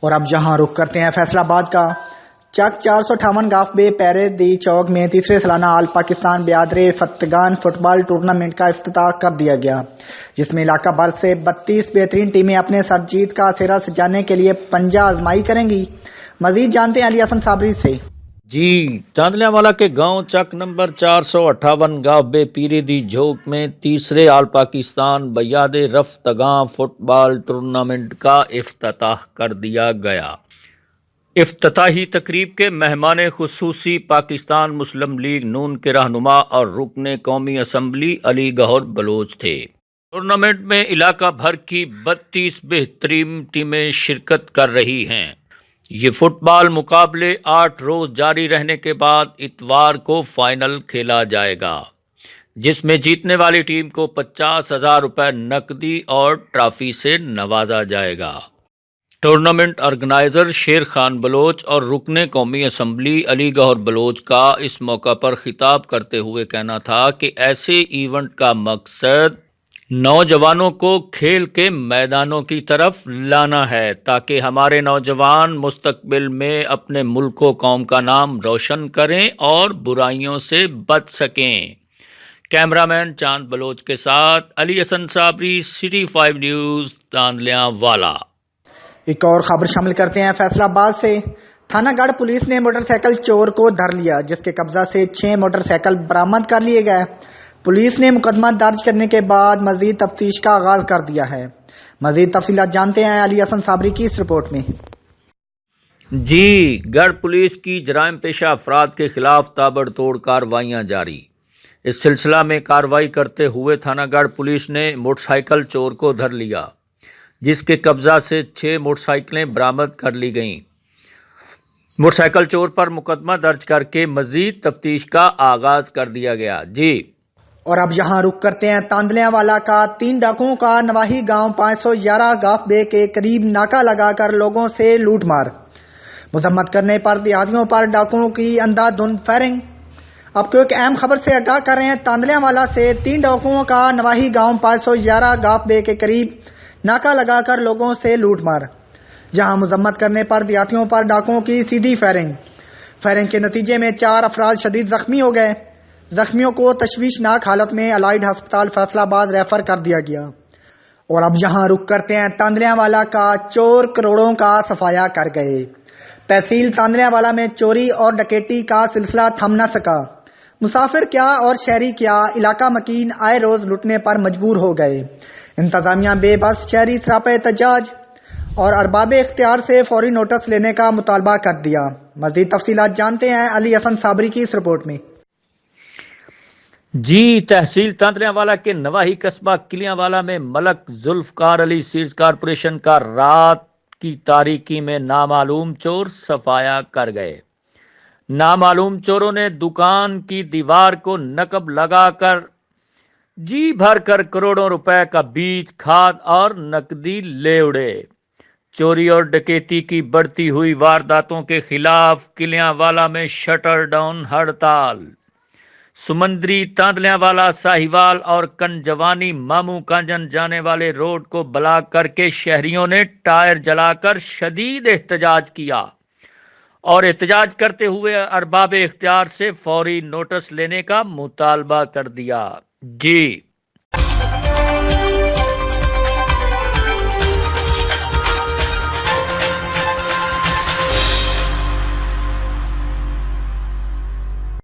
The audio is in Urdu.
اور اب جہاں رخ کرتے ہیں فیصل آباد کا، چک 458 گاف بے پیرے دی چوک میں تیسرے سالانہ آل پاکستان بیادر فتگان فٹ بال ٹورنامنٹ کا افتتاح کر دیا گیا، جس میں علاقہ بھر سے 32 بہترین ٹیمیں اپنے سر جیت کا سہرا سجانے کے لیے پنجہ آزمائی کریں گی۔ مزید جانتے ہیں علی حسن صابری سے۔ چاندلیاں والا کے گاؤں چک نمبر 458 گاف بے پیری دی جھوک میں تیسرے آل پاکستان بیاد رفتگاں فٹ بال ٹورنامنٹ کا افتتاح کر دیا گیا۔ افتتاحی تقریب کے مہمان خصوصی پاکستان مسلم لیگ نون کے رہنما اور رکن قومی اسمبلی علی گہور بلوچ تھے۔ ٹورنامنٹ میں علاقہ بھر کی 32 بہترین ٹیمیں شرکت کر رہی ہیں۔ یہ فٹ بال مقابلے 8 روز جاری رہنے کے بعد اتوار کو فائنل کھیلا جائے گا، جس میں جیتنے والی ٹیم کو 50,000 روپے نقدی اور ٹرافی سے نوازا جائے گا۔ ٹورنامنٹ آرگنائزر شیر خان بلوچ اور رکن قومی اسمبلی علی گہور بلوچ کا اس موقع پر خطاب کرتے ہوئے کہنا تھا کہ ایسے ایونٹ کا مقصد نوجوانوں کو کھیل کے میدانوں کی طرف لانا ہے، تاکہ ہمارے نوجوان مستقبل میں اپنے ملک و قوم کا نام روشن کریں اور برائیوں سے بچ سکیں۔ کیمرہ مین چاند بلوچ کے ساتھ علی حسن صابری، سٹی 5 نیوز، چاندلیاں والا۔ ایک اور خبر شامل کرتے ہیں فیصل آباد سے۔ تھانہ گڑھ پولیس نے موٹر سائیکل چور کو دھر لیا، جس کے قبضہ سے 6 موٹر سائیکل برآمد کر لیے گئے۔ پولیس نے مقدمہ درج کرنے کے بعد مزید تفتیش کا آغاز کر دیا ہے۔ مزید تفصیلات جانتے ہیں علی حسن صابری کی اس رپورٹ میں۔ گڑھ پولیس کی جرائم پیشہ افراد کے خلاف تابڑ توڑ کارروائیاں جاری۔ اس سلسلہ میں کارروائی کرتے ہوئے تھانہ گڑھ پولیس نے موٹر سائیکل چور کو دھر لیا، جس کے قبضہ سے 6 موٹر سائیکلیں برآمد کر لی گئیں۔ موٹر سائیکل چور پر مقدمہ درج کر کے مزید تفتیش کا آغاز کر دیا گیا۔ اور اب یہاں رخ کرتے ہیں تاندلیاں والا کا۔ 3 ڈاکوؤں کا نواحی گاؤں 511 گاف بے کے قریب ناکہ لگا کر لوگوں سے لوٹ مار۔ مذمت کرنے پر دیہاتیوں پر ڈاکوؤں کی اندھا دھند فائرنگ۔ اب کو ایک اہم خبر سے آگاہ کر رہے ہیں۔ تاندلیاں والا سے 3 ڈاکوؤں کا نواحی گاؤں 511 گاف بے کے قریب ناکہ لگا کر لوگوں سے لوٹ مار، جہاں مذمت کرنے پر دیہاتیوں پر ڈاکوؤں کی سیدھی فائرنگ کے نتیجے میں 4 افراد شدید زخمی ہو گئے۔ زخمیوں کو تشویشناک حالت میں الائڈ ہسپتال فیصل آباد ریفر کر دیا گیا۔ اور اب یہاں رخ کرتے ہیں تاندلیاں والا کا۔ چور کروڑوں کا صفایا کر گئے۔ تحصیل تاندلیاں والا میں چوری اور ڈکیتی کا سلسلہ تھم نہ سکا۔ مسافر کیا اور شہری کیا، علاقہ مکین آئے روز لٹنے پر مجبور ہو گئے۔ انتظامیہ بے بس، شہری سراپا احتجاج اور ارباب اختیار سے فوری نوٹس لینے کا مطالبہ کر دیا۔ مزید تفصیلات جانتے ہیں علی حسن صابری کی اس رپورٹ میں۔ تحصیل تاندلیاں والا کے نواحی قصبہ کلیاں والا میں ملک ذوالفقار علی سیڈز کارپوریشن کا رات کی تاریکی میں نامعلوم چور صفایا کر گئے۔ نامعلوم چوروں نے دکان کی دیوار کو نقب لگا کر جی بھر کر کروڑوں روپے کا بیج، کھاد اور نقدی لے اڑے۔ چوری اور ڈکیتی کی بڑھتی ہوئی وارداتوں کے خلاف کلیاں والا میں شٹر ڈاؤن ہڑتال۔ سمندری تاندلیاں والا ساہیوال اور کنجوانی مامو کانجن جانے والے روڈ کو بلاک کر کے شہریوں نے ٹائر جلا کر شدید احتجاج کیا اور احتجاج کرتے ہوئے ارباب اختیار سے فوری نوٹس لینے کا مطالبہ کر دیا۔